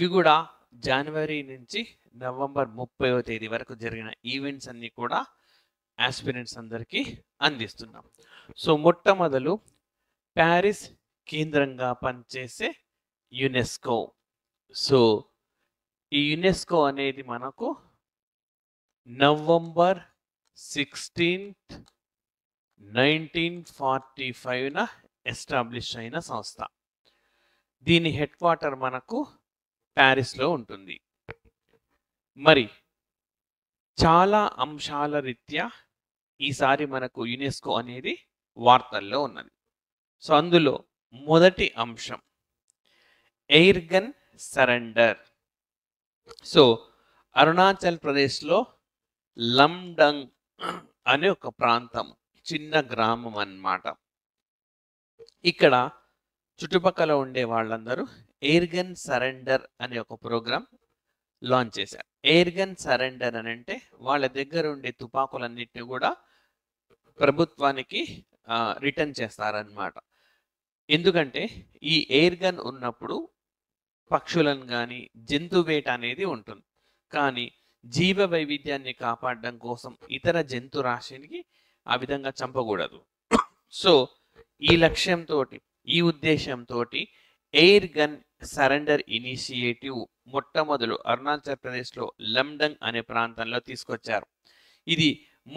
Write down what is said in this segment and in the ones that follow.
ఇది కూడా జనవరి నుంచి నవంబర్ 30వ తేదీ వరకు జరిగిన ఈవెంట్స్ అన్ని కూడా ఆస్పిరెంట్స్ అందరికీ అందిస్తున్నాం. సో మొట్టమొదలు ప్యారిస్ కేంద్రంగా పనిచేసే యునెస్కో. సో ఈ యునెస్కో అనేది మనకు నవంబర్ 16th 1945న ఎస్టాబ్లిష్ అయిన సంస్థ. దీని హెడ్ క్వార్టర్ మనకు ప్యారిస్లో ఉంటుంది. మరి చాలా అంశాల రీత్యా ఈసారి మనకు యునెస్కో అనేది వార్తల్లో ఉన్నది. సో అందులో మొదటి అంశం ఎయిర్గన్ సరెండర్. సో అరుణాచల్ ప్రదేశ్లో లమ్డంగ్ అనే ఒక ప్రాంతం, చిన్న గ్రామం అన్నమాట. ఇక్కడ చుట్టుపక్కల ఉండే వాళ్ళందరూ ఎయిర్గన్ సరెండర్ అనే ఒక ప్రోగ్రాం లాంచ్ చేశారు. ఎయిర్గన్ సరెండర్ అని అంటే వాళ్ళ దగ్గర ఉండే తుపాకులన్నిటిని కూడా ప్రభుత్వానికి రిటర్న్ చేస్తారనమాట. ఎందుకంటే ఈ ఎయిర్ గన్ ఉన్నప్పుడు పక్షులను కానీ జంతు వేట అనేది ఉంటుంది. కానీ జీవ వైవిధ్యాన్ని కాపాడడం కోసం ఇతర జంతు రాశినికి ఆ విధంగా చంపకూడదు. సో ఈ లక్ష్యంతో, ఈ ఉద్దేశంతో ఎయిర్ గన్ సరెండర్ ఇనిషియేటివ్ మొట్టమొదలు అరుణాచల్ ప్రదేశ్లో లమ్డంగ్ అనే ప్రాంతంలో తీసుకొచ్చారు. ఇది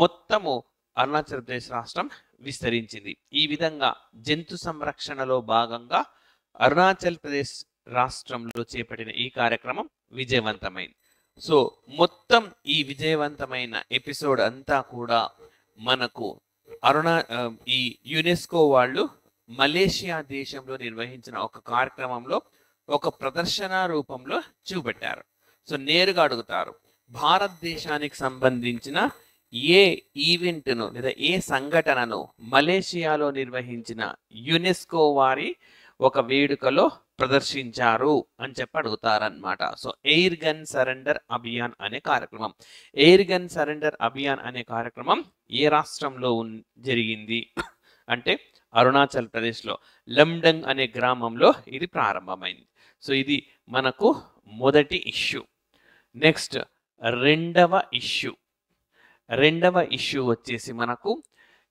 మొత్తము అరుణాచల్ ప్రదేశ్ రాష్ట్రం విస్తరించింది. ఈ విధంగా జంతు సంరక్షణలో భాగంగా అరుణాచల్ ప్రదేశ్ రాష్ట్రంలో చేపట్టిన ఈ కార్యక్రమం విజయవంతమైంది. సో మొత్తం ఈ విజయవంతమైన ఎపిసోడ్ అంతా కూడా మనకు ఈ యునెస్కో వాళ్ళు మలేషియా దేశంలో నిర్వహించిన ఒక కార్యక్రమంలో ఒక ప్రదర్శన రూపంలో చూపెట్టారు. సో నేరుగా అడుగుతారు, భారతదేశానికి సంబంధించిన ఏ ఈవెంట్ను లేదా ఏ సంఘటనను మలేషియాలో నిర్వహించిన యునెస్కో వారి ఒక వేడుకలో ప్రదర్శించారు అని చెప్పి అడుగుతారనమాట. సో ఎయిర్ గన్ సరెండర్ అభియాన్ అనే కార్యక్రమం, ఎయిర్ గన్ సరెండర్ అభియాన్ అనే కార్యక్రమం ఏ రాష్ట్రంలో జరిగింది అంటే అరుణాచల్ ప్రదేశ్లో లమ్డంగ్ అనే గ్రామంలో ఇది ప్రారంభమైంది. సో ఇది మనకు మొదటి ఇష్యూ. నెక్స్ట్ రెండవ ఇష్యూ వచ్చేసి మనకు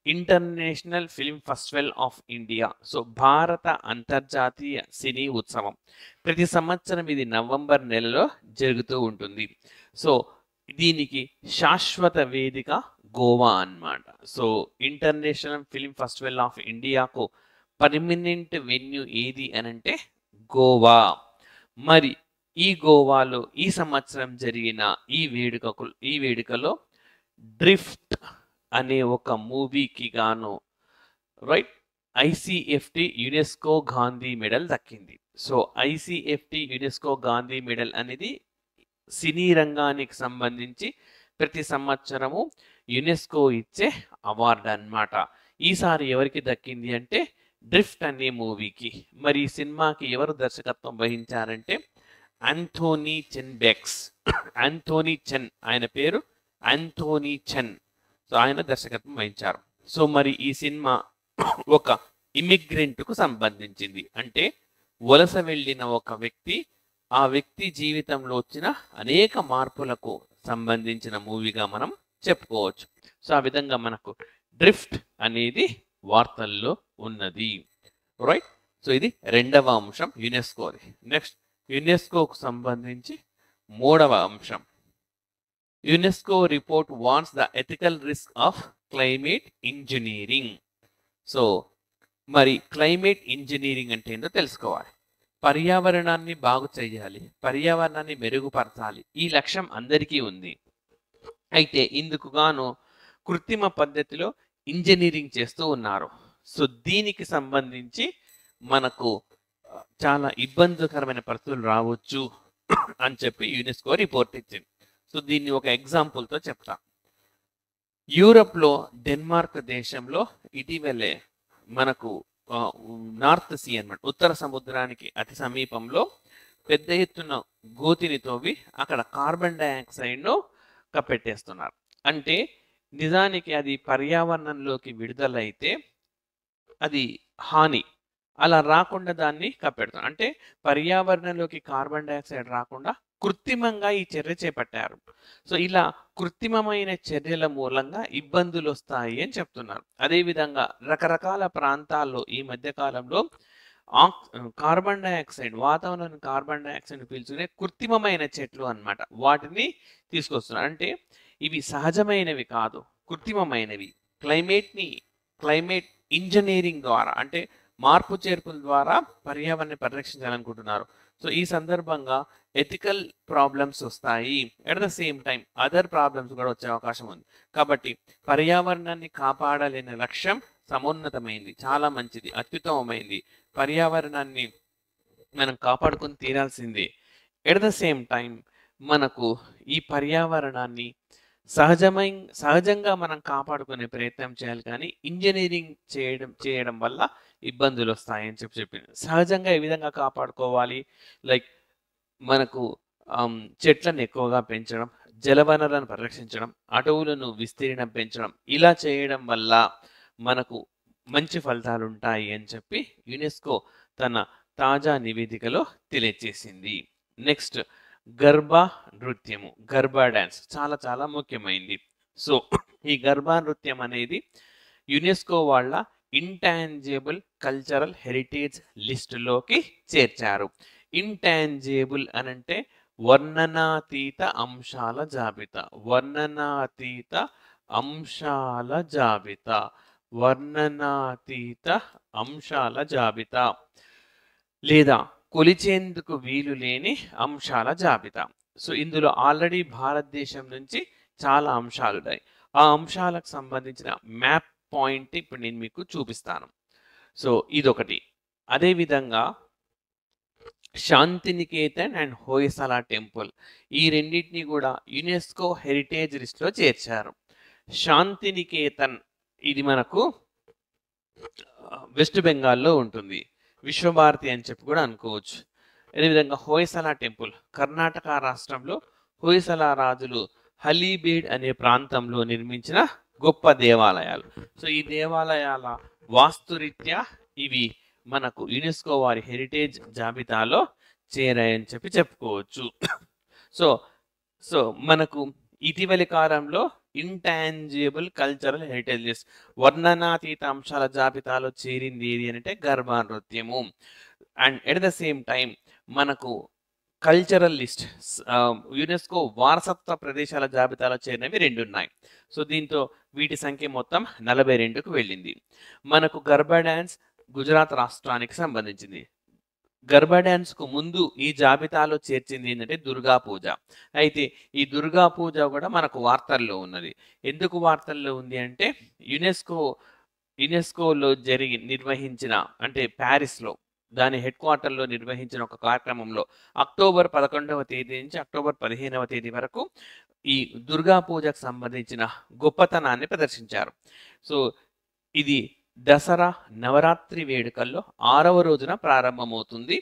international film festival of India. So భారత అంతర్జాతీయ సినీ ఉత్సవం ప్రతి సంవత్సరం ఇది నవంబర్ నెలలో జరుగుతూ ఉంటుంది. సో దీనికి శాశ్వత వేదిక గోవా అన్నమాట. So international film festival of ఇండియాకు పర్మనెంట్ వెన్యూ ఏది అని అంటే గోవా. మరి ఈ గోవాలో ఈ సంవత్సరం జరిగిన ఈ వేడుకలో డ్రిఫ్ట్ అనే ఒక మూవీకి గాను ఐసిఎఫ్టి యునెస్కో గాంధీ మెడల్ దక్కింది. సో ఐసిఎఫ్టి యునెస్కో గాంధీ మెడల్ అనేది సినీ రంగానికి సంబంధించి ప్రతి సంవత్సరము యునెస్కో ఇచ్చే అవార్డు అన్నమాట. ఈసారి ఎవరికి దక్కింది అంటే డ్రిఫ్ట్ అనే మూవీకి. మరి ఈ సినిమాకి ఎవరు దర్శకత్వం వహించారంటే ఆంథోనీ చెన్ బెక్స్. ఆంథోనీ చెన్, ఆయన పేరు ఆంథోనీ చెన్. సో ఆయన దర్శకత్వం వహించారు. సో మరి ఈ సినిమా ఒక ఇమిగ్రెంట్కు సంబంధించింది. అంటే వలస వెళ్ళిన ఒక వ్యక్తి, ఆ వ్యక్తి జీవితంలో వచ్చిన అనేక మార్పులకు సంబంధించిన మూవీగా మనం చెప్పుకోవచ్చు. సో ఆ విధంగా మనకు డ్రిఫ్ట్ అనేది వార్తల్లో ఉన్నది. రైట్. సో ఇది రెండవ అంశం యునెస్కోది. నెక్స్ట్ యునెస్కోకు సంబంధించి మూడవ అంశం UNESCO report వార్న్స్ the ethical risk of climate engineering. So మరి క్లైమేట్ ఇంజనీరింగ్ అంటే ఏంటో తెలుసుకోవాలి. పర్యావరణాన్ని బాగు చేయాలి, పర్యావరణాన్ని మెరుగుపరచాలి, ఈ లక్ష్యం అందరికీ ఉంది. అయితే ఇందుకు గాను కృత్రిమ పద్ధతిలో ఇంజనీరింగ్ చేస్తూ ఉన్నారు. సో దీనికి సంబంధించి మనకు చాలా ఇబ్బందికరమైన పరిస్థితులు రావచ్చు అని చెప్పి యునెస్కో రిపోర్ట్ ఇచ్చింది. సో దీన్ని ఒక ఎగ్జాంపుల్తో చెప్తా. యూరప్లో డెన్మార్క్ దేశంలో ఇటీవలే మనకు నార్త్ సీ అన్నమాట, ఉత్తర సముద్రానికి అతి సమీపంలో పెద్ద ఎత్తున గోతిని తవ్వి అక్కడ కార్బన్ డైఆక్సైడ్ను కప్పెట్టేస్తున్నారు. అంటే నిజానికి అది పర్యావరణంలోకి విడుదలైతే అది హాని, అలా రాకుండా దాన్ని కప్పెడతాం. అంటే పర్యావరణంలోకి కార్బన్ డయాక్సైడ్ రాకుండా కృత్రిమంగా ఈ చర్య చేపట్టారు. సో ఇలా కృత్రిమమైన చర్యల మూలంగా ఇబ్బందులు వస్తాయి అని చెప్తున్నారు. అదేవిధంగా రకరకాల ప్రాంతాల్లో ఈ మధ్య కాలంలో కార్బన్ డయాక్సైడ్, వాతావరణంలో కార్బన్ డయాక్సైడ్ పీల్చుకునే కృత్రిమమైన చెట్లు అన్నమాట, వాటిని తీసుకొస్తున్నారు. అంటే ఇవి సహజమైనవి కాదు, కృత్రిమమైనవి. క్లైమేట్ ఇంజనీరింగ్ ద్వారా, అంటే మార్పు చేర్పుల ద్వారా పర్యావరణాన్ని పరిరక్షించాలనుకుంటున్నారు. సో ఈ సందర్భంగా ఎథికల్ ప్రాబ్లమ్స్ వస్తాయి. At the same time other problems కూడా వచ్చే అవకాశం ఉంది. కాబట్టి పర్యావరణాన్ని కాపాడాలనే లక్ష్యం సమున్నతమైంది, చాలా మంచిది, అత్యుత్తమమైంది. పర్యావరణాన్ని మనం కాపాడుకొని తీరాల్సిందే. ఎట్ ద సేమ్ టైం మనకు ఈ పర్యావరణాన్ని సహజంగా మనం కాపాడుకునే ప్రయత్నం చేయాలి, కానీ ఇంజనీరింగ్ చేయడం వల్ల ఇబ్బందులు వస్తాయని చెప్పింది. సహజంగా ఏ విధంగా కాపాడుకోవాలి? లైక్ మనకు చెట్లను ఎక్కువగా పెంచడం, జలవనరులను పరిరక్షించడం, అటవులను విస్తీర్ణం పెంచడం, ఇలా చేయడం వల్ల మనకు మంచి ఫలితాలు ఉంటాయి అని చెప్పి యునెస్కో తన తాజా నివేదికలో తెలియజేసింది. నెక్స్ట్, గర్భా నృత్యము, గర్భా డ్యాన్స్ చాలా చాలా ముఖ్యమైనది. సో ఈ గర్భా నృత్యం అనేది యునెస్కో వాళ్ళ ఇంటాంజిబుల్ కల్చరల్ హెరిటేజ్ లిస్టులోకి చేర్చారు. ఇంటాంజిబుల్ అనంటే వర్ణనాతీత అంశాల జాబితా, వర్ణనాతీత అంశాల జాబితా, వర్ణనాతీత అంశాల జాబితా, లేదా కొలిచేందుకు వీలు లేని అంశాల జాబితా. సో ఇందులో ఆల్రెడీ భారతదేశం నుంచి చాలా అంశాలు ఉన్నాయి. ఆ అంశాలకు సంబంధించిన మ్యాప్ పాయింట్ ఇప్పుడు నేను మీకు చూపిస్తాను. సో ఇదొకటి. అదేవిధంగా శాంతినికేతన్ అండ్ హోయసలా టెంపుల్, ఈ రెండింటిని కూడా యునెస్కో హెరిటేజ్ లిస్ట్లో చేర్చారు. శాంతినికేతన్ ఇది మనకు వెస్ట్ బెంగాల్లో ఉంటుంది, విశ్వభారతి అని చెప్పి కూడా అనుకోవచ్చు. అదేవిధంగా హోయసలా టెంపుల్ కర్ణాటక రాష్ట్రంలో హోయసలా రాజులు హలీబేడ్ అనే ప్రాంతంలో నిర్మించిన గొప్ప దేవాలయాలు. సో ఈ దేవాలయాల వాస్తురీత్యా ఇవి మనకు యునెస్కో వారి హెరిటేజ్ జాబితాలో చేరాయని చెప్పి చెప్పుకోవచ్చు. సో సో మనకు ఇటీవలి కాలంలో ఇంటాంజిబుల్ కల్చరల్ హెరిటేజ్ లిస్ట్, వర్ణనాతీత అంశాల జాబితాలో చేరింది ఏది అంటే గర్భా నృత్యము. And at the same time మనకు కల్చరల్ లిస్ట్, యునెస్కో వారసత్వ ప్రదేశాల జాబితాలో చేరినవి 2 ఉన్నాయి. సో దీంతో వీటి సంఖ్య మొత్తం 42కు వెళ్ళింది. మనకు గర్భా డ్యాన్స్ గుజరాత్ రాష్ట్రానికి సంబంధించింది. గర్భా డ్యాన్స్ కు ముందు ఈ జాబితాలో చేర్చింది ఏంటంటే దుర్గా పూజ. అయితే ఈ దుర్గా పూజ కూడా మనకు వార్తల్లో ఉన్నది. ఎందుకు వార్తల్లో ఉంది అంటే యునెస్కోలో నిర్వహించిన, అంటే ప్యారిస్లో దాని హెడ్ క్వార్టర్లో నిర్వహించిన ఒక కార్యక్రమంలో అక్టోబర్ 11వ తేదీ నుంచి అక్టోబర్ 15వ తేదీ వరకు ఈ దుర్గా పూజకు సంబంధించిన గొప్పతనాన్ని ప్రదర్శించారు. సో ఇది దసరా నవరాత్రి వేడుకల్లో 6వ రోజున ప్రారంభమవుతుంది.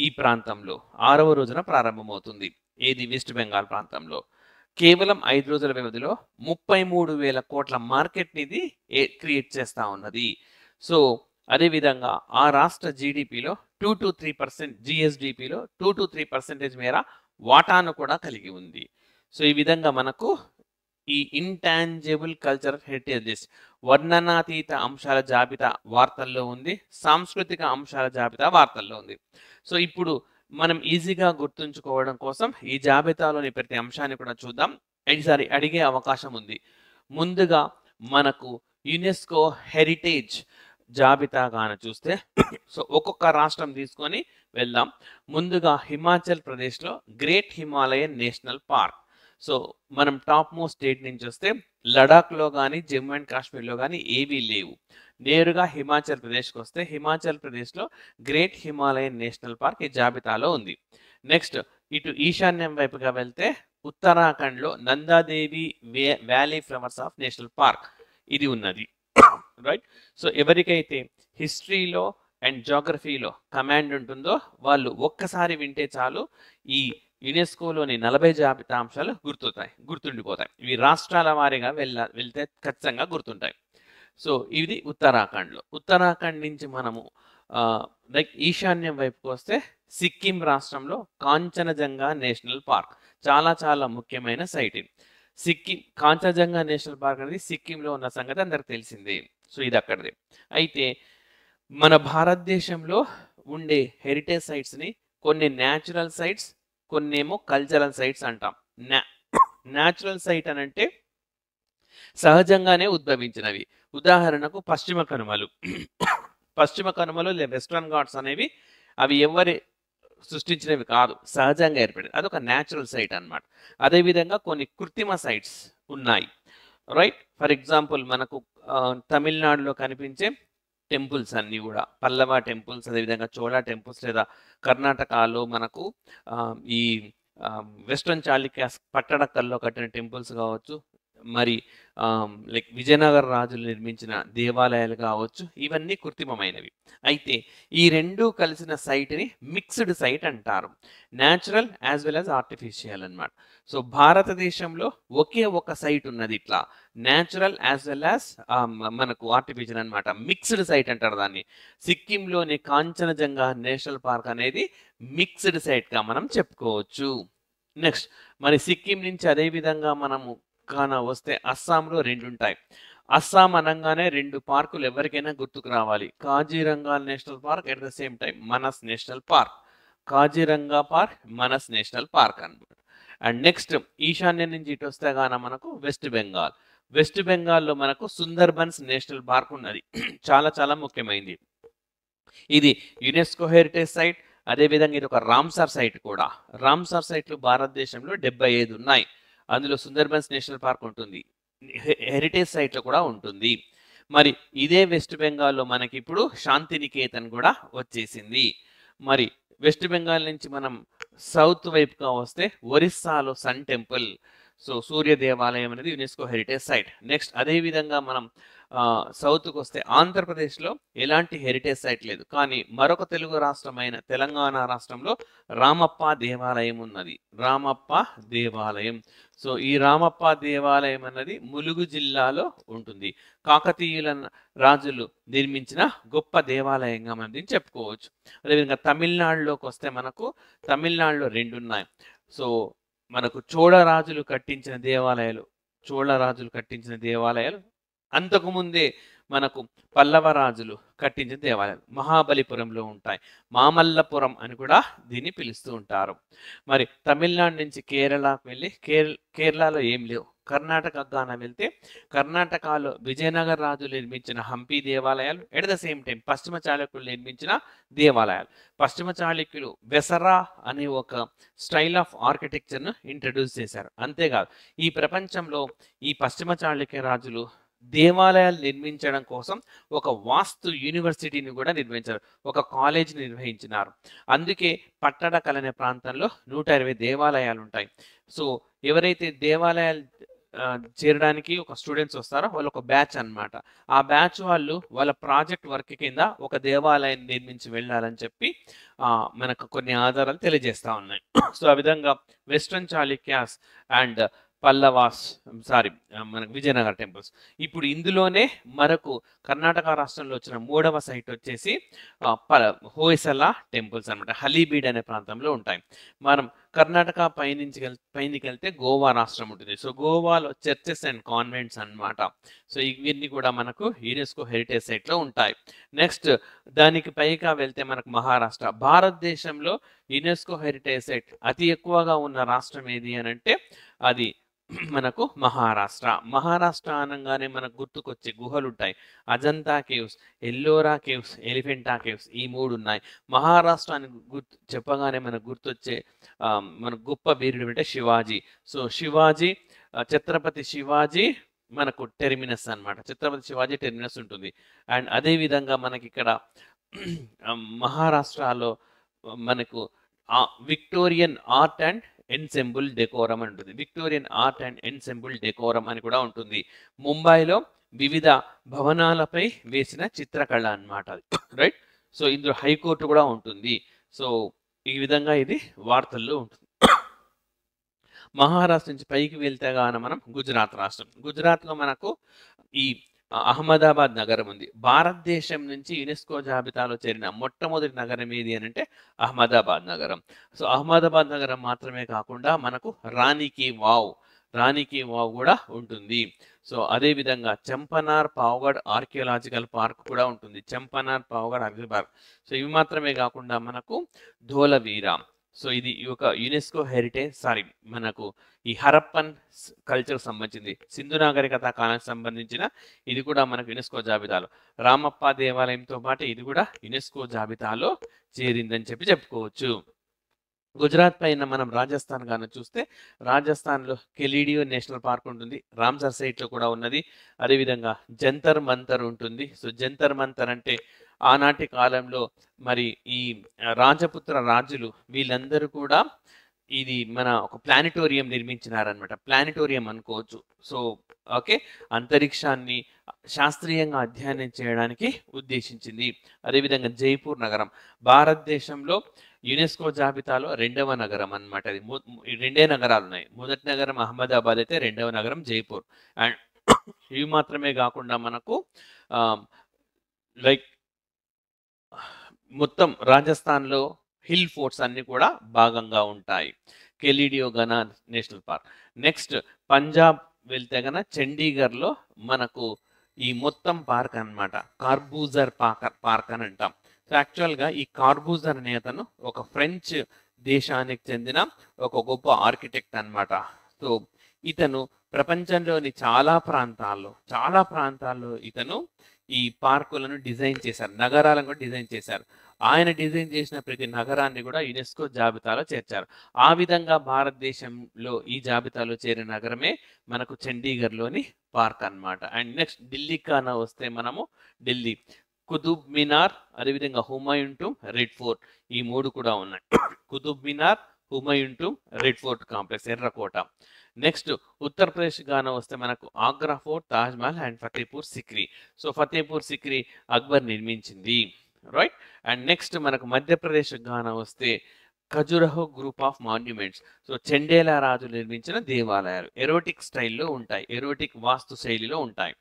ఈ ప్రాంతంలో 6వ రోజున ప్రారంభమవుతుంది. ఏది వెస్ట్ బెంగాల్ ప్రాంతంలో. కేవలం 5 రోజుల వ్యవధిలో 33,000 కోట్ల మార్కెట్ని ఇది క్రియేట్ చేస్తూ ఉన్నది. సో అదేవిధంగా ఆ రాష్ట్ర జీడిపిలో 2 to 3%, జిఎస్డిపిలో 2 to 3% మేర వాటాను కూడా కలిగి ఉంది. సో ఈ విధంగా మనకు ఈ ఇంటాంజిబుల్ కల్చరల్ హెరిటేజ్ లిస్ట్, వర్ణనాతీత అంశాల జాబితా వార్తల్లో ఉంది, సాంస్కృతిక అంశాల జాబితా వార్తల్లో ఉంది. సో ఇప్పుడు మనం ఈజీగా గుర్తుంచుకోవడం కోసం ఈ జాబితాలోని ప్రతి అంశాన్ని కూడా చూద్దాం. ఈసారి అడిగే అవకాశం ఉంది. ముందుగా మనకు యునెస్కో హెరిటేజ్ జాబితా గాన చూస్తే సో ఒక్కొక్క రాష్ట్రం తీసుకొని వెళ్దాం. ముందుగా హిమాచల్ ప్రదేశ్లో great Himalayan national park. So మనం టాప్ మోస్ట్ స్టేట్ నుంచి వస్తే లడాఖ్లో కానీ జమ్మూ అండ్ కాశ్మీర్లో కానీ ఏవీ లేవు. నేరుగా హిమాచల్ ప్రదేశ్కి వస్తే హిమాచల్ ప్రదేశ్లో గ్రేట్ హిమాలయన్ నేషనల్ పార్క్ ఈ జాబితాలో ఉంది. నెక్స్ట్ ఇటు ఈశాన్యం వైపుగా వెళ్తే ఉత్తరాఖండ్లో Nanda Devi valley flowers of national park ఇది ఉన్నది. రైట్. సో ఎవరికైతే హిస్టరీలో అండ్ జోగ్రఫీలో కమాండ్ ఉంటుందో వాళ్ళు ఒక్కసారి వింటే చాలు ఈ యునెస్కోలోని 40 జాబితా అంశాలు గుర్తుండిపోతాయి. ఇవి రాష్ట్రాల వారీగా వెళ్తే ఖచ్చితంగా గుర్తుంటాయి. సో ఇది ఉత్తరాఖండ్లో. ఉత్తరాఖండ్ నుంచి మనము లైక్ ఈశాన్యం వైపుకి వస్తే సిక్కిం రాష్ట్రంలో కాంచనజంగా నేషనల్ పార్క్ చాలా చాలా ముఖ్యమైన సైట్ ఇది. సిక్కిం కాంచనజంగా నేషనల్ పార్క్ అనేది సిక్కింలో ఉన్న సంగతి అందరికి తెలిసిందే. సో ఇది అక్కడిది. అయితే మన భారతదేశంలో ఉండే హెరిటేజ్ సైట్స్ని కొన్ని న్యాచురల్ సైట్స్, కొన్ని ఏమో కల్చరల్ సైట్స్ అంటాం. న్యాచురల్ సైట్ అని అంటే సహజంగానే ఉద్భవించినవి. ఉదాహరణకు పశ్చిమ కనుమలు. పశ్చిమ కనుమలు లేదా వెస్ట్రన్ ఘాట్స్ అనేవి అవి ఎవరి సృష్టించినవి కాదు, సహజంగా ఏర్పడింది. అదొక న్యాచురల్ సైట్ అన్నమాట. అదేవిధంగా కొన్ని కృత్రిమ సైట్స్ ఉన్నాయి, రైట్. ఫర్ ఎగ్జాంపుల్ మనకు తమిళనాడులో కనిపించే టెంపుల్స్ అన్నీ కూడా పల్లవ టెంపుల్స్, అదేవిధంగా చోళా టెంపుల్స్, లేదా కర్ణాటకలో మనకు ఈ వెస్ట్రన్ చాళుక్యాస్ పట్టడక్కల్లో కట్టిన టెంపుల్స్ కావచ్చు, మరి లైక్ విజయనగర రాజులు నిర్మించిన దేవాలయాలు కావచ్చు, ఇవన్నీ కృత్రిమమైనవి. అయితే ఈ రెండు కలిసిన సైట్ని మిక్స్డ్ సైట్ అంటారు. Natural as well as artificial అన్నమాట. సో భారతదేశంలో ఒకే ఒక సైట్ ఉన్నది ఇట్లా న్యాచురల్ యాజ్ వెల్ యాజ్ మనకు ఆర్టిఫిషియల్ అన్నమాట. మిక్స్డ్ సైట్ అంటారు దాన్ని. సిక్కింలోని కాంచనజంగా నేషనల్ పార్క్ అనేది మిక్స్డ్ సైట్గా మనం చెప్పుకోవచ్చు. నెక్స్ట్ మరి సిక్కిం నుంచి అదే విధంగా మనము కాన వస్తే అస్సాంలో రెండు ఉంటాయి. అస్సాం అనగానే రెండు పార్కులు ఎవరికైనా గుర్తుకు రావాలి. Kaziranga national park, at the same time Manas national park. Kaziranga park, Manas national park అన్నమాట. అండ్ నెక్స్ట్ ఈశాన్యం నుంచి ఇటు వస్తే గాన మనకు వెస్ట్ బెంగాల్. వెస్ట్ బెంగాల్లో మనకు సుందర్బన్స్ నేషనల్ పార్క్ ఉన్నది. చాలా చాలా ముఖ్యమైనది. ఇది యునెస్కో హెరిటేజ్ సైట్. అదేవిధంగా ఇది ఒక రామ్సార్ సైట్ కూడా. రామ్సార్ సైట్లు భారతదేశంలో 75 ఉన్నాయి. అందులో సుందర్బన్స్ నేషనల్ పార్క్ ఉంటుంది, హెరిటేజ్ సైట్లో కూడా ఉంటుంది. మరి ఇదే వెస్ట్ బెంగాల్లో మనకి ఇప్పుడు శాంతినికేతన్ కూడా వచ్చేసింది. మరి వెస్ట్ బెంగాల్ నుంచి మనం సౌత్ వైపుగా వస్తే ఒరిస్సాలో సన్ టెంపుల్, సో సూర్య దేవాలయం అనేది యునెస్కో హెరిటేజ్ సైట్. నెక్స్ట్ అదే విధంగా మనం సౌత్కి వస్తే ఆంధ్రప్రదేశ్లో ఎలాంటి హెరిటేజ్ సైట్ లేదు, కానీ మరొక తెలుగు రాష్ట్రమైన తెలంగాణ రాష్ట్రంలో రామప్ప దేవాలయం ఉన్నది. రామప్ప దేవాలయం. సో ఈ రామప్ప దేవాలయం అన్నది ములుగు జిల్లాలో ఉంటుంది. కాకతీయుల రాజులు నిర్మించిన గొప్ప దేవాలయంగా మనం దీన్ని చెప్పుకోవచ్చు. అదేవిధంగా తమిళనాడులోకి వస్తే మనకు తమిళనాడులో రెండు ఉన్నాయి. సో మనకు చోళరాజులు కట్టించిన దేవాలయాలు, అంతకుముందే మనకు పల్లవ రాజులు కట్టించిన దేవాలయాలు మహాబలిపురంలో ఉంటాయి. మామల్లపురం అని కూడా దీన్ని పిలుస్తూ ఉంటారు. మరి తమిళనాడు నుంచి కేరళకు వెళ్ళి కేరళలో ఏం లేవు. కర్ణాటక గాన వెళ్తే కర్ణాటకలో విజయనగర రాజులు నిర్మించిన హంపి దేవాలయాలు, ఎట్ ద సేమ్ టైం పశ్చిమ చాళుక్యులు నిర్మించిన దేవాలయాలు. పశ్చిమ చాళుక్యులు వెసరా అనే ఒక స్టైల్ ఆఫ్ ఆర్కిటెక్చర్ను ఇంట్రడ్యూస్ చేశారు. అంతేకాదు ఈ ప్రపంచంలో ఈ పశ్చిమ చాళుక్య రాజులు దేవాలయాలు నిర్మించడం కోసం ఒక వాస్తు యూనివర్సిటీని కూడా నిర్మించారు, ఒక కాలేజ్ నిర్వహించినారు. అందుకే పట్టడకల్ అనే ప్రాంతంలో 120 దేవాలయాలు ఉంటాయి. సో ఎవరైతే దేవాలయాలు చేరడానికి ఒక స్టూడెంట్స్ వస్తారో వాళ్ళు ఒక బ్యాచ్ అన్నమాట. ఆ బ్యాచ్ వాళ్ళు వాళ్ళ ప్రాజెక్ట్ వర్క్ కింద ఒక దేవాలయాన్ని నిర్మించి వెళ్ళాలని చెప్పి మనకు కొన్ని ఆధారాలు తెలియజేస్తా ఉన్నాయి. సో ఆ విధంగా వెస్ట్రన్ చాళుక్యాస్ అండ్ పల్లవాస్ మనకు విజయనగర టెంపుల్స్. ఇప్పుడు ఇందులోనే మరొక కర్ణాటక రాష్ట్రంలో వచ్చిన మూడవ సైట్ వచ్చేసి హోయసల టెంపుల్స్ అనమాట. హలీబీడ్ అనే ప్రాంతంలో ఉంటాయి. మనం కర్ణాటక పైనికి వెళ్తే గోవా రాష్ట్రం ఉంటుంది. సో గోవాలో చర్చెస్ అండ్ కాన్వెంట్స్ అన్నమాట. సో ఇవన్నీ కూడా మనకు యునెస్కో హెరిటేజ్ సైట్లో ఉంటాయి. నెక్స్ట్ దానికి పైగా వెళ్తే మనకు మహారాష్ట్ర. భారతదేశంలో యునెస్కో హెరిటేజ్ సైట్ అతి ఎక్కువగా ఉన్న రాష్ట్రం ఏది అని అంటే అది మనకు మహారాష్ట్ర. మహారాష్ట్ర అనగానే మనకు గుర్తుకొచ్చే గుహలు ఉంటాయి. Ajanta caves, Ellora caves, Elephanta caves, ఈ మూడు ఉన్నాయి. మహారాష్ట్ర అని చెప్పగానే మనకు గుర్తొచ్చే మన గొప్ప వీరుడు అంటే శివాజీ. సో శివాజీ, ఛత్రపతి శివాజీ మనకు టెర్మినస్ అన్నమాట. ఛత్రపతి శివాజీ టెర్మినస్ ఉంటుంది. అండ్ అదే విధంగా మనకి ఇక్కడ మహారాష్ట్రలో మనకు Victorian art and ensemble decorum అని ఉంటుంది. Victorian art and ensemble decorum అని కూడా ఉంటుంది. ముంబైలో వివిధ భవనాలపై వేసిన చిత్రకళ అన్నమాట, రైట్. సో ఇందులో హైకోర్టు కూడా ఉంటుంది. సో ఈ విధంగా ఇది వార్తల్లో ఉంటుంది. మహారాష్ట్ర నుంచి పైకి వెళ్తే గాన మనం గుజరాత్ రాష్ట్రం. గుజరాత్లో మనకు ఈ అహ్మదాబాద్ నగరం ఉంది. భారతదేశం నుంచి యునెస్కో జాబితాలో చేరిన మొట్టమొదటి నగరం ఏది అని అంటే అహ్మదాబాద్ నగరం. సో అహ్మదాబాద్ నగరం మాత్రమే కాకుండా మనకు రాణి కి వావ్ కూడా ఉంటుంది. సో అదే విధంగా చంపనార్ పావగఢ్ ఆర్కియాలజికల్ పార్క్ కూడా ఉంటుంది. చంపనార్ పావగఢ్ ఆర్కియాలజికల్ పార్క్. సో ఇవి మాత్రమే కాకుండా మనకు ధోలవీరా. సో ఇది ఒక యునెస్కో హెరిటేజ్ మనకు ఈ హరప్పన్ కల్చర్ సంబంధించింది, సింధు నాగరికత కాలానికి సంబంధించిన ఇది కూడా మనకు యునెస్కో జాబితాలో. రామప్ప దేవాలయంతో పాటు ఇది కూడా యునెస్కో జాబితాలో చేరిందని చెప్పుకోవచ్చు. గుజరాత్ పైన మనం రాజస్థాన్ గాను చూస్తే రాజస్థాన్లో కెలిడియో నేషనల్ పార్క్ ఉంటుంది, రామ్సర్ సైట్లో కూడా ఉన్నది. అదేవిధంగా జంతర్ మంతర్ ఉంటుంది. సో జంతర్ మంతర్ అంటే ఆనాటి కాలంలో మరి ఈ రాజపుత్ర రాజులు వీళ్ళందరూ కూడా ఇది మన ఒక ప్లానిటోరియం నిర్మించినారనమాట. ప్లానిటోరియం అనుకోవచ్చు. సో ఓకే, అంతరిక్షాన్ని శాస్త్రీయంగా అధ్యయనం చేయడానికి ఉద్దేశించింది. అదేవిధంగా జైపూర్ నగరం భారతదేశంలో యునెస్కో జాబితాలో 2వ నగరం అనమాట. అది 2 నగరాలు ఉన్నాయి. మొదటి నగరం అహ్మదాబాద్ అయితే 2వ నగరం జైపూర్. అండ్ ఇవి మాత్రమే కాకుండా మనకు లైక్ మొత్తం రాజస్థాన్లో హిల్ ఫోర్ట్స్ అన్ని కూడా భాగంగా ఉంటాయి. కెలిడియో గనా నేషనల్ పార్క్. నెక్స్ట్ పంజాబ్ వెళ్తే గన చండీగఢ్లో మనకు ఈ మొత్తం పార్క్ అన్నమాట కార్బూజర్ పార్క్ అని అంటాం. సో యాక్చువల్గా ఈ కార్బూజర్ అనే అతను ఒక ఫ్రెంచ్ దేశానికి చెందిన ఒక గొప్ప ఆర్కిటెక్ట్ అన్నమాట. సో ఇతను ప్రపంచంలోని చాలా ప్రాంతాల్లో ఇతను ఈ పార్కులను డిజైన్ చేశారు, నగరాలను కూడా డిజైన్ చేశారు. ఆయన డిజైన్ చేసిన ప్రతి నగరాన్ని కూడా యునెస్కో జాబితాలో చేర్చారు. ఆ విధంగా భారతదేశంలో ఈ జాబితాలో చేరిన నగరమే మనకు చండీగఢ్లోని పార్క్ అన్నమాట. అండ్ నెక్స్ట్ ఢిల్లీ కానా వస్తే మనము ఢిల్లీ కుతుబ్ మినార్, అదేవిధంగా హుమాయూన్ టూంబ్, రెడ్ ఫోర్ట్, ఈ 3 కూడా ఉన్నాయి. Qutub Minar, Humayun tomb, red fort complex, ఎర్రకోట. నెక్స్ట్ ఉత్తరప్రదేశ్ గాన వస్తే మనకు Agra fort, Taj Mahal and Fatehpur Sikri. So Fatehpur Sikri Akbar నిర్మించింది, రైట్. అండ్ నెక్స్ట్ మనకు మధ్యప్రదేశ్ గాన వస్తే Khajuraho group of monuments. So Chandela రాజు నిర్మించిన దేవాలయాలు ఎరోటిక్ స్టైల్లో ఉంటాయి, ఎరోటిక్ వాస్తు శైలిలో ఉంటాయి.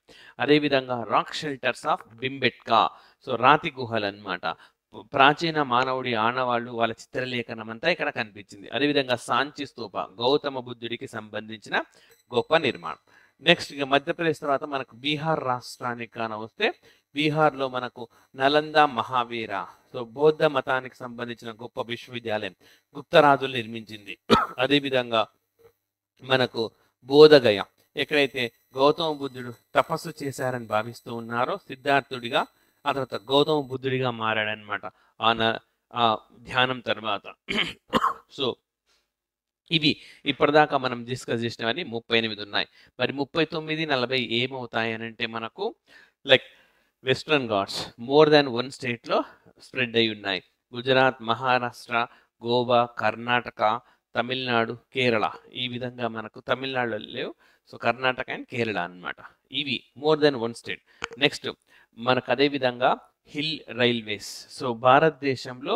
అదేవిధంగా rock shelters of Bhimbetka. So రాతి గుహలు అన్నమాట. ప్రాచీన మానవుడి ఆనవాళ్లు, వాళ్ళ చిత్రలేఖనం అంతా ఇక్కడ కనిపించింది. అదేవిధంగా సాంచి స్తూప గౌతమ బుద్ధుడికి సంబంధించిన గొప్ప నిర్మాణం. నెక్స్ట్ ఇక మధ్యప్రదేశ్ తర్వాత మనకు బీహార్ రాష్ట్రానికి కాన వస్తే బీహార్లో మనకు నలంద మహావీర. సో బౌద్ధ మతానికి సంబంధించిన గొప్ప విశ్వవిద్యాలయం గుప్తరాజులు నిర్మించింది. అదేవిధంగా మనకు బోధగయ, ఎక్కడైతే గౌతమ బుద్ధుడు తపస్సు చేశారని భావిస్తూ ఉన్నారో సిద్ధార్థుడిగా ఆ తర్వాత గౌతమ బుద్ధుడిగా మారాడనమాట ఆ ధ్యానం తర్వాత. సో ఇవి ఇప్పటిదాకా మనం డిస్కస్ చేసినవన్నీ 38 ఉన్నాయి. మరి 39, 40 ఏమవుతాయి అని అంటే మనకు like western Ghats more than 1 స్టేట్లో స్ప్రెడ్ అయి ఉన్నాయి. గుజరాత్, మహారాష్ట్ర, గోవా, కర్ణాటక, తమిళనాడు, కేరళ. ఈ విధంగా మనకు తమిళనాడులో లేవు. సో కర్ణాటక అండ్ కేరళ అన్నమాట. ఇవి మోర్ దెన్ 1 స్టేట్. నెక్స్ట్ మనకు అదేవిధంగా హిల్ రైల్వేస్. సో భారతదేశంలో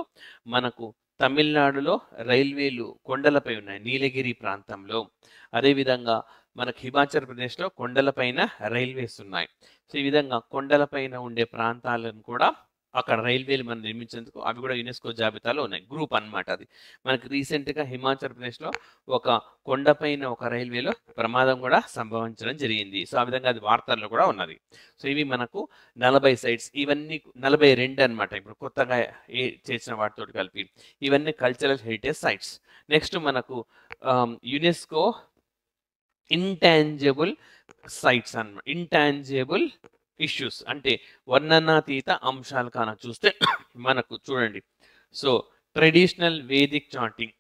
మనకు తమిళనాడులో రైల్వేలు కొండలపై ఉన్నాయి, నీలగిరి ప్రాంతంలో. అదేవిధంగా మనకు హిమాచల్ ప్రదేశ్లో కొండలపైన రైల్వేస్ ఉన్నాయి. సో ఈ విధంగా కొండలపైన ఉండే ప్రాంతాలను కూడా అక్కడ రైల్వేలు మనం నిర్మించేందుకు అవి కూడా యునెస్కో జాబితాలో ఉన్నాయి. గ్రూప్ అన్నమాట. అది మనకు రీసెంట్గా హిమాచల్ ప్రదేశ్లో ఒక కొండపైన ఒక రైల్వేలో ప్రమాదం కూడా సంభవించడం జరిగింది. సో ఆ విధంగా అది వార్తల్లో కూడా ఉన్నది. సో ఇవి మనకు 40 సైట్స్, ఇవన్నీ 42 అన్నమాట. ఇప్పుడు కొత్తగా చేసిన వాటితో కలిపి ఇవన్నీ కల్చరల్ హెరిటేజ్ సైట్స్. నెక్స్ట్ మనకు యునెస్కో ఇంటాంజిబుల్ సైట్స్ అన్నమాట. ఇంటాంజిబుల్ ఇష్యూస్ అంటే వర్ణనాతీత అంశాలు కాన చూస్తే మనకు చూడండి. So traditional Vedic chanting.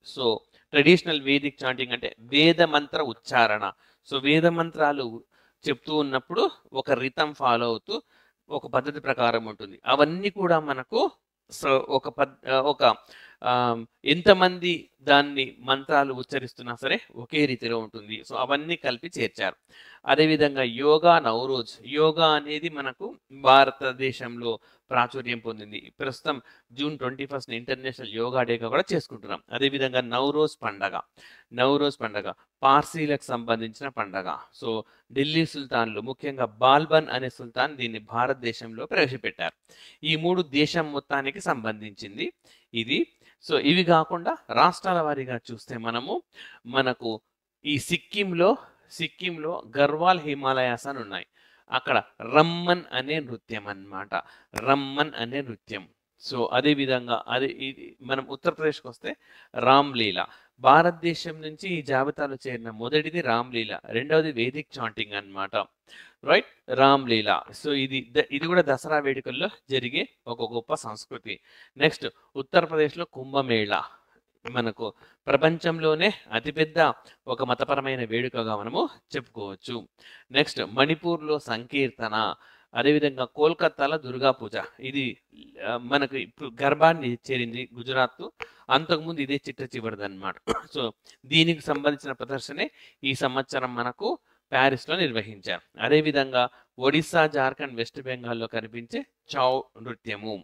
So traditional Vedic chanting అంటే వేద మంత్ర ఉచ్చారణ. సో వేద మంత్రాలు చెప్తూ ఉన్నప్పుడు ఒక రితం ఫాలో అవుతూ ఒక పద్ధతి ప్రకారం ఉంటుంది. అవన్నీ కూడా మనకు సో ఒక ఎంతమంది దాన్ని మంత్రాలు ఉచ్చరిస్తున్నా సరే ఒకే రీతిలో ఉంటుంది. సో అవన్నీ కలిపి చేర్చారు. అదేవిధంగా యోగా నవరోజ్. యోగా అనేది మనకు భారతదేశంలో ప్రాచుర్యం పొందింది. ప్రస్తుతం జూన్ 21 ఇంటర్నేషనల్ యోగా డేగా కూడా చేసుకుంటున్నాం. అదేవిధంగా నవరోజ్ పండగ పార్సీలకు సంబంధించిన పండగ. సో ఢిల్లీ సుల్తాన్లు ముఖ్యంగా బాల్బన్ అనే సుల్తాన్ దీన్ని భారతదేశంలో ప్రవేశపెట్టారు. ఈ 3 దేశం మొత్తానికి సంబంధించింది ఇది. సో ఇవి కాకుండా రాష్ట్రాల వారీగా చూస్తే మనకు ఈ సిక్కింలో గర్వాల్ హిమాలయాస్ అని ఉన్నాయి. అక్కడ రమ్మన్ అనే నృత్యం అన్నమాట. రమ్మన్ అనే నృత్యం. సో అదే విధంగా ఇది మనం ఉత్తరప్రదేశ్కి వస్తే రామ్లీలా. భారతదేశం నుంచి ఈ జాబితాలో చేరిన మొదటిది రామ్లీల, రెండవది వేదిక్ చాంటింగ్ అన్నమాట. రైట్, రామ్లీలా. సో ఇది కూడా దసరా వేడుకల్లో జరిగే ఒక గొప్ప సంస్కృతి. నెక్స్ట్ ఉత్తరప్రదేశ్లో కుంభమేళా మనకు ప్రపంచంలోనే అతిపెద్ద ఒక మతపరమైన వేడుకగా మనము చెప్పుకోవచ్చు. నెక్స్ట్ మణిపూర్లో సంకీర్తన. అదేవిధంగా కోల్కతాలో దుర్గా పూజ. ఇది మనకు ఇప్పుడు గర్భాన్ని చేరింది గుజరాత్. అంతకుముందు ఇదే చిట్ట చివరిది అనమాట. సో దీనికి సంబంధించిన ప్రదర్శనే ఈ సంవత్సరం మనకు ప్యారిస్లో నిర్వహించారు. అదేవిధంగా ఒడిస్సా, జార్ఖండ్, వెస్ట్ బెంగాల్లో కనిపించే చౌ నృత్యము.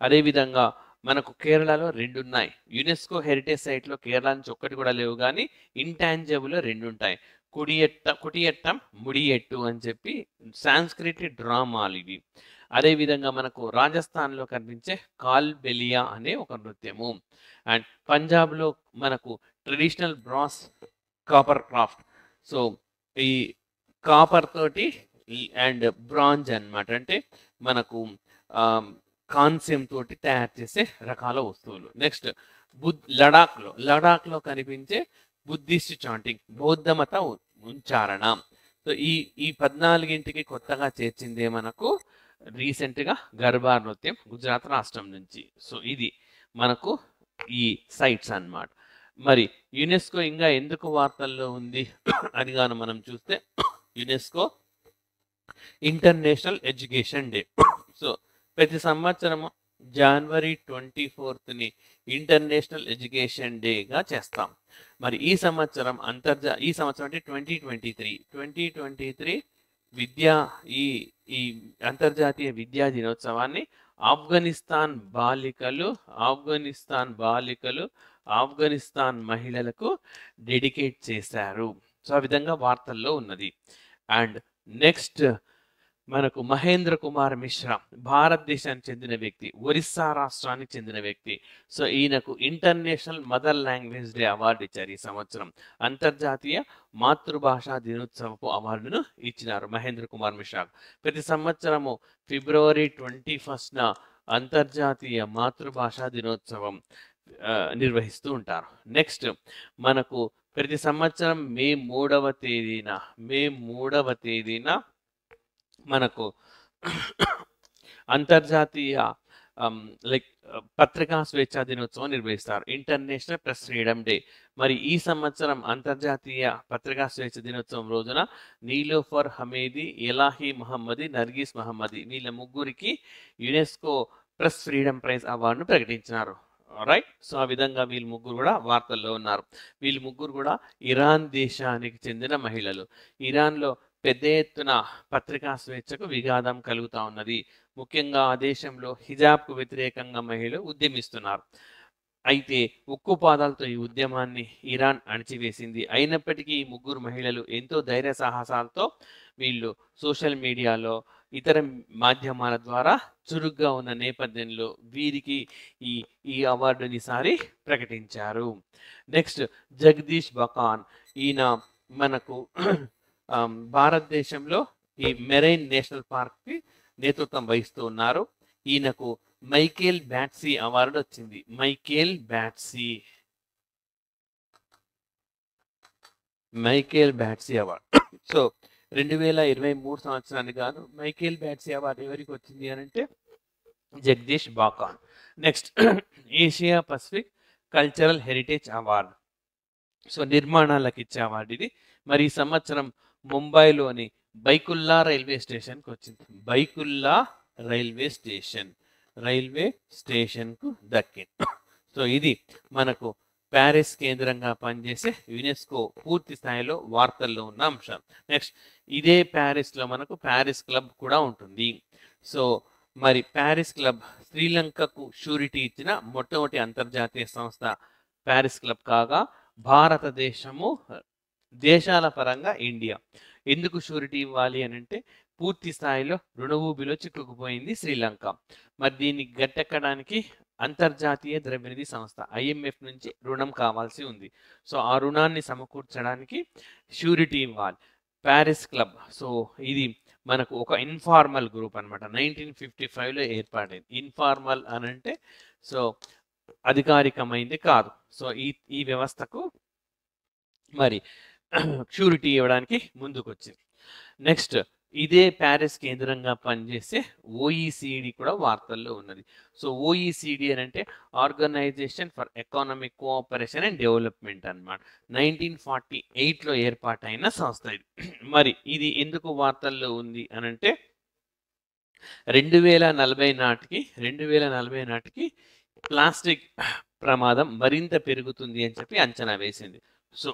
అదేవిధంగా మనకు కేరళలో 2 ఉన్నాయి. యునెస్కో హెరిటేజ్ సైట్లో కేరళ నుంచి ఒక్కటి కూడా లేవు, కానీ ఇంటాంజిబుల్ 2 ఉంటాయి. కుడియట్టం, ముడియట్టు అని చెప్పి సాంస్క్రిట్ డ్రామాలు ఇవి. అదేవిధంగా మనకు రాజస్థాన్లో కనిపించే కాల్బెలియా అనే ఒక నృత్యము. అండ్ పంజాబ్లో మనకు traditional brass copper craft. So ఈ కాపర్ తోటి అండ్ బ్రాంజ్ అన్నమాట, అంటే మనకు కాన్సెమ్ తోటి తయారు చేసే రకాల వస్తువులు. నెక్స్ట్ లడాఖ్లో కనిపించే బుద్ధిస్ట్ చాంటింగ్, బౌద్ధ మత ఉచ్చారణ. సో ఈ 14కి కొత్తగా చేర్చిందే మనకు రీసెంట్గా గర్భా నృత్యం గుజరాత్ రాష్ట్రం నుంచి. సో ఇది మనకు ఈ సైట్స్ అన్నమాట. మరి యునెస్కో ఇంకా ఎందుకు వార్తల్లో ఉంది అని గాను మనం చూస్తే, UNESCO international education day. So ప్రతి సంవత్సరము జనవరి 24ని ఇంటర్నేషనల్ ఎడ్యుకేషన్ డేగా చేస్తాం. మరి ఈ సంవత్సరం అంటే 2023 ఈ అంతర్జాతీయ విద్యా దినోత్సవాన్ని ఆఫ్ఘనిస్తాన్ మహిళలకు డెడికేట్ చేశారు. సో ఆ విధంగా వార్తల్లో ఉన్నది. అండ్ నెక్స్ట్ మనకు మహేంద్ర కుమార్ మిశ్రా, భారతదేశానికి చెందిన వ్యక్తి, ఒరిస్సా రాష్ట్రానికి చెందిన వ్యక్తి. సో ఈయనకు international mother language day award ఇచ్చారు. ఈ సంవత్సరం అంతర్జాతీయ మాతృభాషా దినోత్సవపు అవార్డును ఇచ్చినారు మహేంద్ర కుమార్ మిశ్రా. ప్రతి సంవత్సరము ఫిబ్రవరి 21న అంతర్జాతీయ మాతృభాషా దినోత్సవం నిర్వహిస్తూ ఉంటారు. నెక్స్ట్ మనకు ప్రతి సంవత్సరం మే 3వ తేదీన మనకు అంతర్జాతీయ పత్రికా స్వేచ్ఛా దినోత్సవం నిర్వహిస్తారు, ఇంటర్నేషనల్ ప్రెస్ ఫ్రీడమ్ డే. మరి ఈ సంవత్సరం అంతర్జాతీయ పత్రికా స్వేచ్ఛ దినోత్సవం రోజున నీలోఫర్ హమీది, ఎలాహి మహమ్మది, నర్గీస్ మహమ్మది వీళ్ళ ముగ్గురికి యునెస్కో ప్రెస్ ఫ్రీడమ్ ప్రైజ్ అవార్డును ప్రకటించినారు. రైట్. సో ఆ విధంగా వీళ్ళు ముగ్గురు కూడా వార్తల్లో ఉన్నారు. వీళ్ళు ముగ్గురు కూడా ఇరాన్ దేశానికి చెందిన మహిళలు. ఇరాన్లో పెద్ద ఎత్తున పత్రికా స్వేచ్ఛకు విఘాతం కలుగుతా ఉన్నది. ముఖ్యంగా ఆ దేశంలో హిజాబ్కు వ్యతిరేకంగా మహిళలు ఉద్యమిస్తున్నారు. అయితే ఉక్కు పాదాలతో ఈ ఉద్యమాన్ని ఇరాన్ అణిచివేసింది. అయినప్పటికీ ఈ ముగ్గురు మహిళలు ఎంతో ధైర్య సాహసాలతో వీళ్ళు సోషల్ మీడియాలో ఇతర మాధ్యమాల ద్వారా చురుగ్గా ఉన్న నేపథ్యంలో వీరికి ఈ అవార్డుని ఈసారి ప్రకటించారు. నెక్స్ట్ జగదీష్ బకాన్, ఈయన మనకు భారతదేశంలో ఈ మెరైన్ నేషనల్ పార్క్కి నేతృత్వం వహిస్తూ ఉన్నారు. ఈయనకు మైకేల్ బ్యాట్సీ అవార్డు వచ్చింది. Michael Batisse award. సో 2023 సంవత్సరానికి గాను మైకేల్ బ్యాట్సీ అవార్డు ఎవరికి వచ్చింది అని అంటే Jagdish Bakan. Next Asia Pacific cultural heritage award. So నిర్మాణాలకు ఇచ్చే అవార్డు ఇది. మరి ఈ సంవత్సరం ముంబైలోని బైకుల్లా రైల్వే స్టేషన్కి వచ్చింది. బైకుల్లా రైల్వే స్టేషన్కు దక్కింది. సో ఇది మనకు ప్యారిస్ కేంద్రంగా పనిచేసే యునెస్కో పూర్తి స్థాయిలో వార్తల్లో ఉన్న అంశాలు. నెక్స్ట్ ఇదే ప్యారిస్లో మనకు ప్యారిస్ క్లబ్ కూడా ఉంటుంది. సో మరి ప్యారిస్ క్లబ్ శ్రీలంకకు షూరిటీ ఇచ్చిన మొట్టమొదటి అంతర్జాతీయ సంస్థ ప్యారిస్ క్లబ్ కాగా భారతదేశము దేశాల పరంగా ఇండియా. ఎందుకు షూరిటీ ఇవ్వాలి అని అంటే పూర్తి స్థాయిలో రుణ ఊబిలో చిక్కుకుపోయింది శ్రీలంక. మరి దీన్ని గట్టెక్కడానికి అంతర్జాతీయ ద్రవ్యనిధి సంస్థ IMF నుంచి రుణం కావాల్సి ఉంది. సో ఆ రుణాన్ని సమకూర్చడానికి షూరిటీ ఇవ్వాలి ప్యారిస్ క్లబ్. సో ఇది మనకు ఒక ఇన్ఫార్మల్ గ్రూప్ అనమాట. 1955లో ఏర్పాటైంది. ఇన్ఫార్మల్ అని అంటే సో అధికారికమైంది కాదు. సో ఈ వ్యవస్థకు మరి షూరిటీ ఇవ్వడానికి ముందుకొచ్చింది. నెక్స్ట్ ఇదే ప్యారిస్ కేంద్రంగా పనిచేసే OECD కూడా వార్తల్లో ఉన్నది. సో OECD అని అంటే organization for economic cooperation and development అన్నమాట. 1948లో ఏర్పాటైన సంస్థ ఇది. మరి ఇది ఎందుకు వార్తల్లో ఉంది అని అంటే 2040 నాటికి ప్లాస్టిక్ ప్రమాదం మరింత పెరుగుతుంది అని చెప్పి అంచనా వేసింది. సో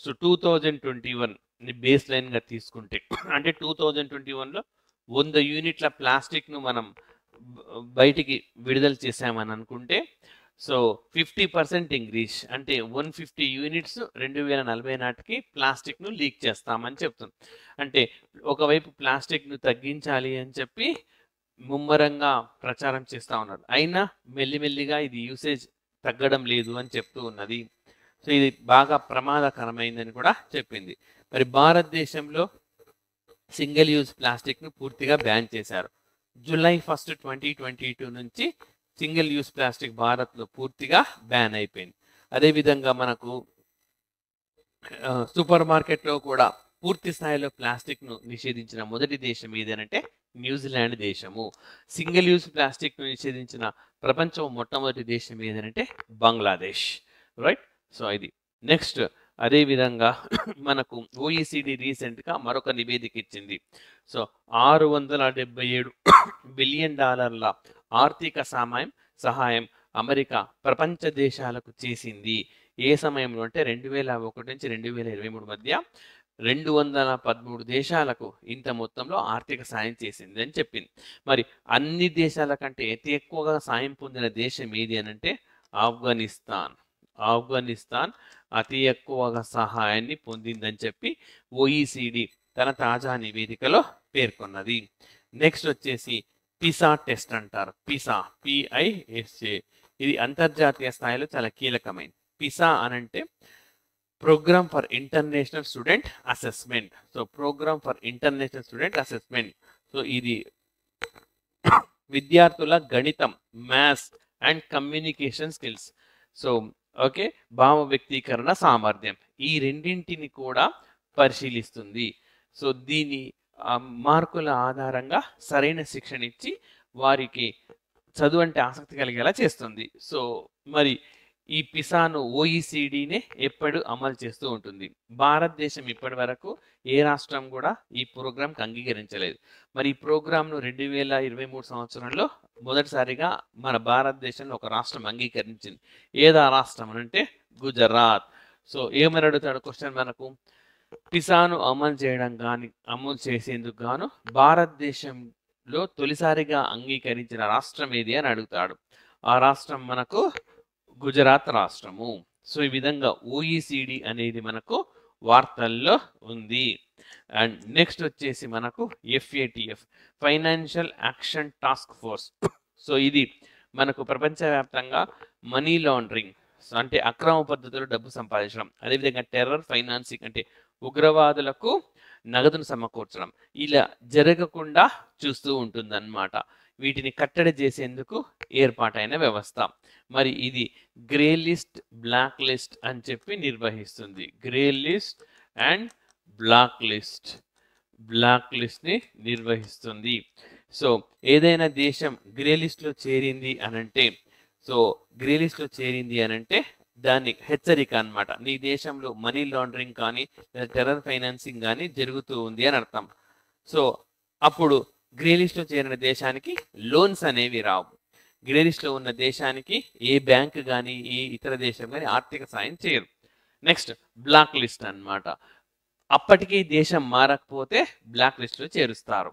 2021 బేస్ లైన్గా తీసుకుంటే అంటే 2021లో 100 యూనిట్ల ప్లాస్టిక్ను మనం బయటికి విడుదల చేసామని అనుకుంటే సో 50% ఇంక్రీజ్ అంటే 150 యూనిట్స్ 2040 నాటికి ప్లాస్టిక్ను లీక్ చేస్తామని చెప్తుంది. అంటే ఒకవైపు ప్లాస్టిక్ను తగ్గించాలి అని చెప్పి ముమ్మరంగా ప్రచారం చేస్తూ ఉన్నారు. అయినా మెల్లిమెల్లిగా ఇది యూసేజ్ తగ్గడం లేదు అని చెప్తూ ఉన్నది. సో ఇది బాగా ప్రమాదకరమైందని కూడా చెప్పింది. మరి భారతదేశంలో సింగిల్ యూజ్ ప్లాస్టిక్ను పూర్తిగా బ్యాన్ చేశారు. జూలై 1, 2022 నుంచి సింగిల్ యూజ్ ప్లాస్టిక్ భారత్లో పూర్తిగా బ్యాన్ అయిపోయింది. అదేవిధంగా మనకు సూపర్ మార్కెట్లో కూడా పూర్తి స్థాయిలో ప్లాస్టిక్ను నిషేధించిన మొదటి దేశం ఏదనంటే న్యూజిలాండ్ దేశము. సింగిల్ యూజ్ ప్లాస్టిక్ను నిషేధించిన ప్రపంచం మొట్టమొదటి దేశం ఏదనంటే బంగ్లాదేశ్. రైట్. సో ఇది నెక్స్ట్ అదేవిధంగా మనకు OECD రీసెంట్గా మరొక నివేదిక ఇచ్చింది. సో $677 బిలియన్ ఆర్థిక సహాయం అమెరికా ప్రపంచ దేశాలకు చేసింది. ఏ సమయంలో అంటే 2001 నుంచి 2023 మధ్య 213 దేశాలకు ఇంత మొత్తంలో ఆర్థిక సాయం చేసింది అని చెప్పింది. మరి అన్ని దేశాల కంటే అతి ఎక్కువగా సాయం పొందిన దేశం ఏది అని అంటే ఆఫ్ఘనిస్తాన్ అతి ఎక్కువగా సహాయాన్ని పొందిందని చెప్పి OECD తన తాజా నివేదికలో పేర్కొన్నది. నెక్స్ట్ వచ్చేసి పిసా టెస్ట్ అంటారు. PISA ఇది అంతర్జాతీయ స్థాయిలో చాలా కీలకమైనది. పిసా అనంటే program for international student assessment. So program for international student assessment. So ఇది విద్యార్థుల గణితం, maths and communication skills, so okay, భావ వ్యక్తీకరణ సామర్థ్యం, ఈ రెండింటిని కూడా పరిశీలిస్తుంది. సో దీని మార్కుల ఆధారంగా సరైన శిక్షణ ఇచ్చి వారికి చదువు అంటే ఆసక్తి కలిగేలా చేస్తుంది. సో మరి ఈ పిసాను OECDనే ఎప్పుడు అమలు చేస్తూ ఉంటుంది. భారతదేశం ఇప్పటి వరకు ఏ రాష్ట్రం కూడా ఈ ప్రోగ్రాంకి అంగీకరించలేదు. మరి ఈ ప్రోగ్రాంను 2023 సంవత్సరంలో మొదటిసారిగా మన భారతదేశంలో ఒక రాష్ట్రం అంగీకరించింది. ఏదా రాష్ట్రం అంటే గుజరాత్. సో ఏమని అడుగుతాడు క్వశ్చన్ మనకు, పిసాను అమలు చేసేందుకు గాను భారతదేశంలో తొలిసారిగా అంగీకరించిన రాష్ట్రం ఏది అని అడుగుతాడు. ఆ రాష్ట్రం మనకు గుజరాత్ రాష్ట్రము. సో ఈ విధంగా OECD అనేది మనకు వార్తల్లో ఉంది. అండ్ నెక్స్ట్ వచ్చేసి మనకు FATF financial action task force. So ఇది మనకు ప్రపంచవ్యాప్తంగా మనీ లాండరింగ్ అంటే అక్రమ పద్ధతిలో డబ్బు సంపాదించడం, అదేవిధంగా టెర్రర్ ఫైనాన్సింగ్ అంటే ఉగ్రవాదులకు నగదును సమకూర్చడం ఇలా జరగకుండా చూస్తూ ఉంటుందన్నమాట. వీటిని కట్టడి చేసేందుకు ఏర్పాటైన వ్యవస్థ. మరి ఇది గ్రే లిస్ట్, బ్లాక్ లిస్ట్ అని చెప్పి నిర్వహిస్తుంది. గ్రే లిస్ట్ అండ్ బ్లాక్ లిస్ట్ని నిర్వహిస్తుంది. సో ఏదైనా దేశం గ్రే లిస్ట్లో చేరింది అనంటే దాని హెచ్చరిక అన్నమాట. నీ దేశంలో మనీ లాండరింగ్ కానీ టెర్రర్ ఫైనాన్సింగ్ కానీ జరుగుతూ ఉంది అని అర్థం. సో అప్పుడు గ్రే లిస్ట్లో చేరిన దేశానికి లోన్స్ అనేవి రావు. గ్రే లిస్ట్లో ఉన్న దేశానికి ఏ బ్యాంక్ కానీ ఏ ఇతర దేశం కానీ ఆర్థిక సాయం చేయరు. నెక్స్ట్ బ్లాక్ లిస్ట్ అన్నమాట. అప్పటికి దేశం మారకపోతే బ్లాక్ లిస్ట్లో చేరుస్తారు.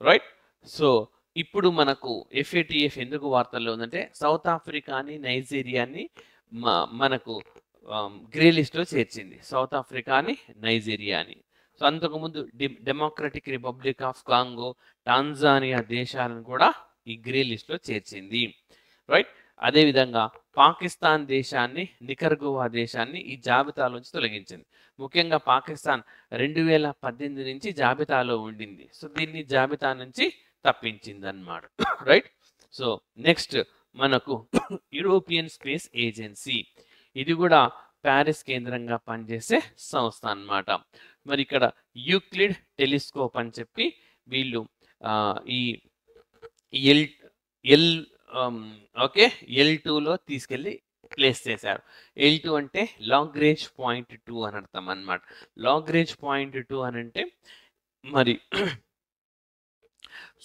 రైట్. సో ఇప్పుడు మనకు FATF ఎందుకు వార్తల్లో ఉందంటే సౌత్ ఆఫ్రికాని నైజీరియాని మనకు గ్రే లిస్ట్లో చేర్చింది. సౌత్ ఆఫ్రికాని నైజీరియాని. సో అంతకుముందు democratic republic of Congo, Tanzania దేశాలను కూడా ఈ గ్రే లిస్ట్లో చేర్చింది. రైట్. అదేవిధంగా పాకిస్తాన్ దేశాన్ని, నికర్గువా దేశాన్ని ఈ జాబితాలోంచి తొలగించింది. ముఖ్యంగా పాకిస్తాన్ 2018 నుంచి జాబితాలో ఉండింది. సో దీన్ని జాబితా నుంచి తప్పించింది అన్నమాట. రైట్. సో నెక్స్ట్ మనకు యూరోపియన్ స్పేస్ ఏజెన్సీ, ఇది కూడా ప్యారిస్ కేంద్రంగా పనిచేసే సంస్థ అన్నమాట. మరి ఇక్కడ యూక్లిడ్ టెలిస్కోప్ అని చెప్పి వీళ్ళు ఈ L2లో తీసుకెళ్ళి ప్లేస్ చేశారు. L2 అంటే లాగ్రేంజ్ పాయింట్ 2 అని అర్థం అన్నమాట. లాగ్రేంజ్ పాయింట్ 2 అని అంటే మరి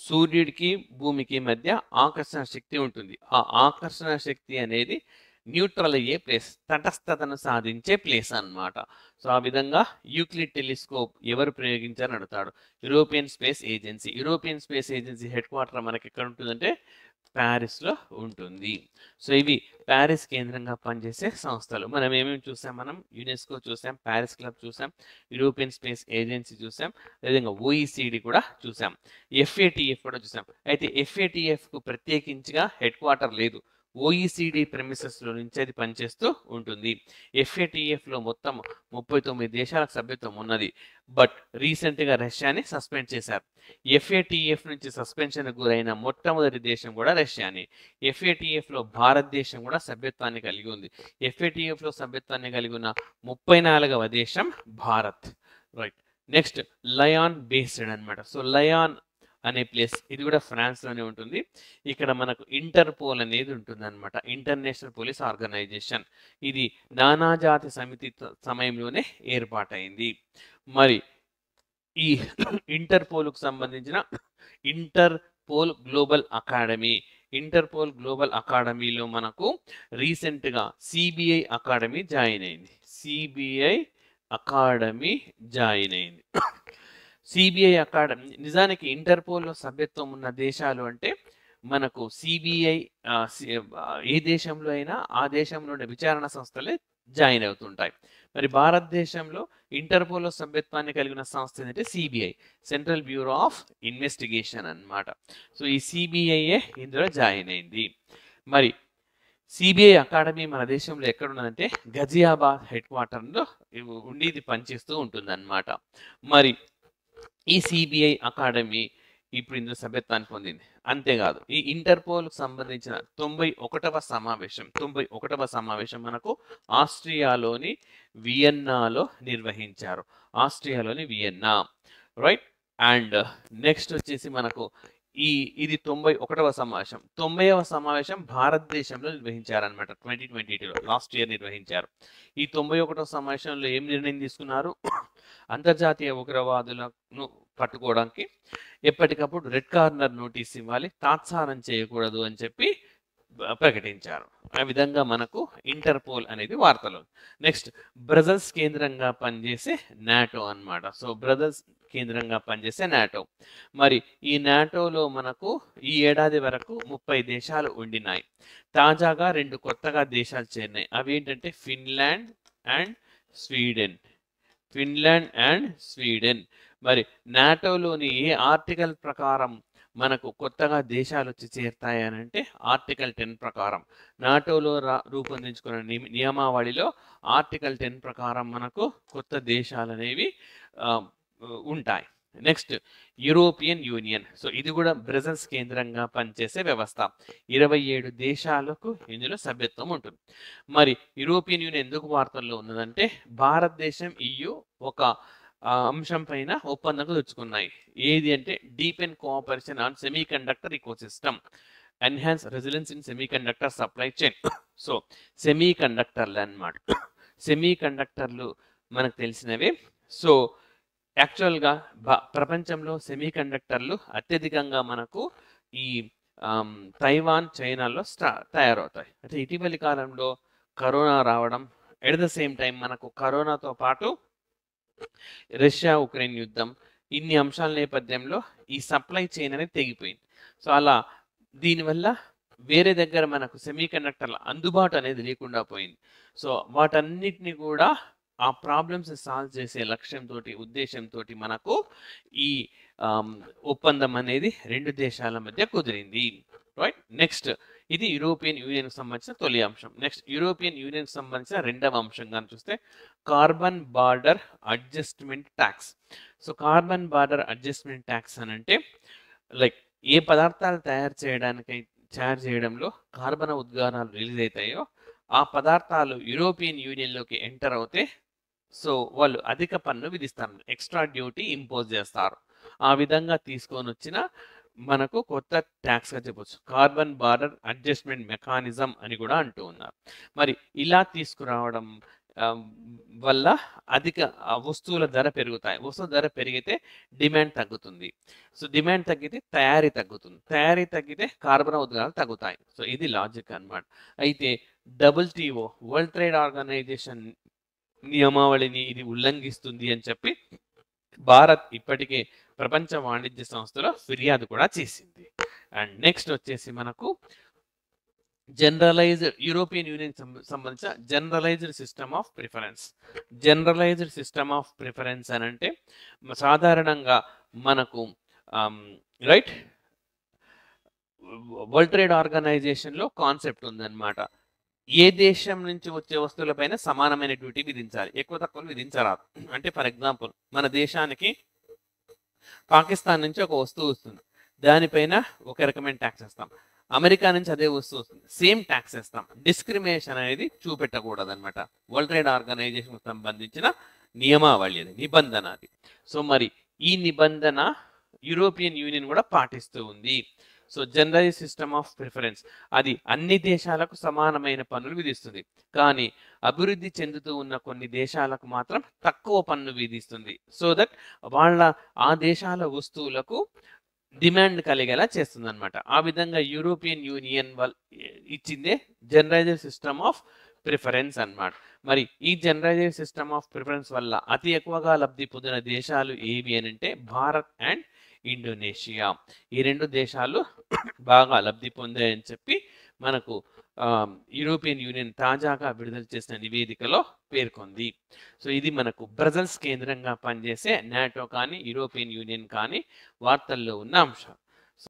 సూర్యుడికి భూమికి మధ్య ఆకర్షణ శక్తి ఉంటుంది. ఆ ఆకర్షణ శక్తి అనేది న్యూట్రల్ అయ్యే ప్లేస్, తటస్థతను సాధించే ప్లేస్ అన్నమాట. సో ఆ విధంగా యూక్లిడ్ టెలిస్కోప్ ఎవరు ప్రయోగించారని అడుగుతాడు. European space agency. European space agency head quarter మనకి ఎక్కడ ఉంటుందంటే ప్యారిస్లో ఉంటుంది. సో ఇవి ప్యారిస్ కేంద్రంగా పనిచేసే సంస్థలు. మనం ఏమేమి చూసాం? మనం యునెస్కో చూసాం, ప్యారిస్ క్లబ్ చూసాం, యూరోపియన్ స్పేస్ ఏజెన్సీ చూసాం, అదేవిధంగా OECD కూడా చూసాం, FATF కూడా చూసాం. అయితే FATFకు ప్రత్యేకించిగా హెడ్ క్వార్టర్ లేదు. OECD ప్రెమిసెస్లో నుంచి అది పనిచేస్తూ ఉంటుంది. FATFలో మొత్తం 39 దేశాలకు సభ్యత్వం ఉన్నది. బట్ రీసెంట్గా రష్యాని సస్పెండ్ చేశారు. FATF నుంచి సస్పెన్షన్ గురైన మొట్టమొదటి దేశం కూడా రష్యాని. FATFలో భారతదేశం కూడా సభ్యత్వాన్ని కలిగి ఉంది. FATFలో సభ్యత్వాన్ని కలిగి ఉన్న 34వ దేశం భారత్. రైట్. నెక్స్ట్ లయాన్ బేస్డ్ అన్నమాట. సో లయాన్ అనే ప్లేస్, ఇది కూడా ఫ్రాన్స్లోనే ఉంటుంది. ఇక్కడ మనకు ఇంటర్పోల్ అనేది ఉంటుంది అనమాట, ఇంటర్నేషనల్ పోలీస్ ఆర్గనైజేషన్. ఇది నానాజాతి సమితి సమయంలోనే ఏర్పాటైంది. మరి ఈ ఇంటర్పోల్కు సంబంధించిన interpole global academy, interpole global అకాడమీలో మనకు రీసెంట్గా CBI అకాడమీ జాయిన్ అయింది. CBI అకాడమీ జాయిన్ అయింది. CBI అకాడమీ నిజానికి ఇంటర్పోల్లో సభ్యత్వం ఉన్న దేశాలు అంటే మనకు CBI ఏ దేశంలో అయినా ఆ దేశంలోని విచారణ సంస్థలే జాయిన్ అవుతుంటాయి. మరి భారతదేశంలో ఇంటర్పోల్లో సభ్యత్వాన్ని కలిగిన సంస్థ ఏంటంటే CBI, central bureau of investigation అన్నమాట. సో ఈ CBI ఇందులో జాయిన్ అయింది. మరి CBI అకాడమీ మన దేశంలో ఎక్కడ ఉన్నదంటే గజియాబాద్ హెడ్ క్వార్టర్లో ఉండి ఇది పనిచేస్తూ ఉంటుంది అన్నమాట. మరి ఈ CBI అకాడమీ ఇప్పుడు ఇందులో సభ్యత్వాన్ని పొందింది. అంతేకాదు ఈ ఇంటర్పోల్కు సంబంధించిన 91వ సమావేశం మనకు ఆస్ట్రియాలోని వియన్నాలో నిర్వహించారు. ఆస్ట్రియాలోని వియన్నా. రైట్. అండ్ నెక్స్ట్ వచ్చేసి మనకు ఇది 91వ సమావేశం. 90వ సమావేశం భారతదేశంలో నిర్వహించారనమాట. 2022లో లాస్ట్ ఇయర్ నిర్వహించారు. ఈ 91వ సమావేశంలో ఏం నిర్ణయం తీసుకున్నారు? అంతర్జాతీయ ఉగ్రవాదులను పట్టుకోవడానికి ఎప్పటికప్పుడు రెడ్ కార్నర్ నోటీస్ ఇవ్వాలి, తాత్సారం చేయకూడదు అని చెప్పి ప్రకటించారు. ఆ విధంగా మనకు ఇంటర్పోల్ అనేది వార్తలు. నెక్స్ట్ బ్రజల్స్ కేంద్రంగా పనిచేసే నాటో అన్నమాట. సో బ్రజల్స్ కేంద్రంగా పనిచేసే నాటో. మరి ఈ నాటోలో మనకు ఈ ఏడాది వరకు 30 దేశాలు ఉండినాయి. తాజాగా 2 కొత్తగా దేశాలు చేరినాయి. అవి ఏంటంటే ఫిన్లాండ్ అండ్ స్వీడన్. మరి నాటోలోని ఏ ఆర్టికల్ ప్రకారం మనకు కొత్తగా దేశాలు వచ్చి చేరుతాయి అని అంటే ఆర్టికల్ 10 ప్రకారం. నాటోలో రూపొందించుకున్న నియమావళిలో ఆర్టికల్ 10 ప్రకారం మనకు కొత్త దేశాలు అనేవి ఉంటాయి. Next European union. సో ఇది కూడా బ్రజల్స్ కేంద్రంగా పనిచేసే వ్యవస్థ. 27 దేశాలకు ఇందులో సభ్యత్వం ఉంటుంది. మరి యూరోపియన్ యూనియన్ ఎందుకు వార్తల్లో ఉన్నదంటే భారతదేశం EU ఒక అంశం పైన ఒప్పందం తెచ్చుకున్నాయి. ఏది అంటే deepen cooperation on semi conductor ecosystem, enhance resilience in semi conductor supply chain. So semi కండక్టర్లు అన్నమాట. సెమీ కండక్టర్లు మనకు తెలిసినవే. సో యాక్చువల్గా ప్రపంచంలో సెమీ కండక్టర్లు అత్యధికంగా మనకు ఈ తైవాన్, చైనాలో తయారవుతాయి. అయితే ఇటీవలి కాలంలో కరోనా రావడం, ఎట్ ద సేమ్ టైం మనకు కరోనాతో పాటు రష్యా ఉక్రెయిన్ యుద్ధం, ఇన్ని అంశాల నేపథ్యంలో ఈ సప్లై చైన్ అనేది తెగిపోయింది. సో అలా దీనివల్ల వేరే దగ్గర మనకు సెమీ కండక్టర్ల అందుబాటు అనేది లేకుండా పోయింది. సో వాటన్నిటిని కూడా ఆ ప్రాబ్లమ్స్ సాల్వ్ చేసే లక్ష్యంతో, ఉద్దేశంతో మనకు ఈ ఒప్పందం అనేది రెండు దేశాల మధ్య కుదిరింది. రైట్, నెక్స్ట్ ఇది యూరోపియన్ యూనియన్ సంబంధించిన తొలి అంశం. నెక్స్ట్ యూరోపియన్ యూనియన్ సంబంధించిన రెండవ అంశంగా చూస్తే carbon border adjustment tax. So carbon border adjustment tax అని అంటే లైక్ ఏ పదార్థాలు తయారు చేయడంలో కార్బన్ ఉద్గారాలు రిలీజ్ అవుతాయో ఆ పదార్థాలు యూరోపియన్ యూనియన్లోకి ఎంటర్ అవుతే సో వాళ్ళు అధిక పన్ను విధిస్తారు, ఎక్స్ట్రా డ్యూటీ ఇంపోజ్ చేస్తారు. ఆ విధంగా తీసుకొని వచ్చిన మనకు కొత్త ట్యాక్స్గా చెప్పొచ్చు. కార్బన్ బార్డర్ అడ్జస్ట్మెంట్ మెకానిజం అని కూడా అంటూ ఉన్నారు. మరి ఇలా తీసుకురావడం వల్ల అధిక వస్తువుల ధర పెరుగుతాయి. వస్తువుల ధర పెరిగితే డిమాండ్ తగ్గుతుంది. సో డిమాండ్ తగ్గితే తయారీ తగ్గుతుంది. తయారీ తగ్గితే కార్బన్ ఉద్గారాలు తగ్గుతాయి. సో ఇది లాజిక్ అన్నమాట. అయితే WTO, వరల్డ్ ట్రేడ్ ఆర్గనైజేషన్ నియమావళిని ఇది ఉల్లంఘిస్తుంది అని చెప్పి భారత్ ఇప్పటికే ప్రపంచ వాణిజ్య సంస్థలో ఫిర్యాదు కూడా చేసింది. అండ్ నెక్స్ట్ వచ్చేసి మనకు యూరోపియన్ యూనియన్ సంబంధించిన generalized system of preference. Generalized system of preference అని అంటే సాధారణంగా మనకు రైట్ వరల్డ్ ట్రేడ్ ఆర్గనైజేషన్లో కాన్సెప్ట్ ఉందన్నమాట. ఏ దేశం నుంచి వచ్చే వస్తువులపైన సమానమైన డ్యూటీ విధించాలి, ఎక్కువ తక్కువలు విధించరాదు. అంటే ఫర్ ఎగ్జాంపుల్ మన దేశానికి పాకిస్తాన్ నుంచి ఒక వస్తువు వస్తుంది, దానిపైన ఒక రకమైన ట్యాక్స్ వేస్తాం. అమెరికా నుంచి అదే వస్తువు వస్తుంది, సేమ్ ట్యాక్స్ వేస్తాం. డిస్క్రిమినేషన్ అనేది చూపెట్టకూడదు అనమాట. వరల్డ్ ట్రేడ్ ఆర్గనైజేషన్ సంబంధించిన నియమావళి అది, నిబంధన అది. సో మరి ఈ నిబంధన యూరోపియన్ యూనియన్ కూడా పాటిస్తూ ఉంది. So generalize system of preference అది అన్ని దేశాలకు సమానమైన పన్నులు విధిస్తుంది, కానీ అభివృద్ధి చెందుతూ ఉన్న కొన్ని దేశాలకు మాత్రం తక్కువ పన్ను విధిస్తుంది. సో దట్ ఆ దేశాల వస్తువులకు డిమాండ్ కలిగేలా చేస్తుంది అనమాట. ఆ విధంగా యూరోపియన్ యూనియన్ ఇచ్చిందే జనరలైజ్ సిస్టమ్ ఆఫ్ ప్రిఫరెన్స్ అన్నమాట. మరి ఈ జనరలైజ్ సిస్టమ్ ఆఫ్ ప్రిఫరెన్స్ వల్ల అతి ఎక్కువగా లబ్ధి పొందిన దేశాలు ఏవి అని అంటే భారత్ అండ్ ఇండోనేషియా. ఈ రెండు దేశాలు బాగా లబ్ధి పొందాయని చెప్పి మనకు యూరోపియన్ యూనియన్ తాజాగా విడుదల చేసిన నివేదికలో పేర్కొంది. సో ఇది మనకు బ్రజల్స్ కేంద్రంగా పనిచేసే నాటో కానీ యూరోపియన్ యూనియన్ కానీ వార్తల్లో ఉన్న అంశం.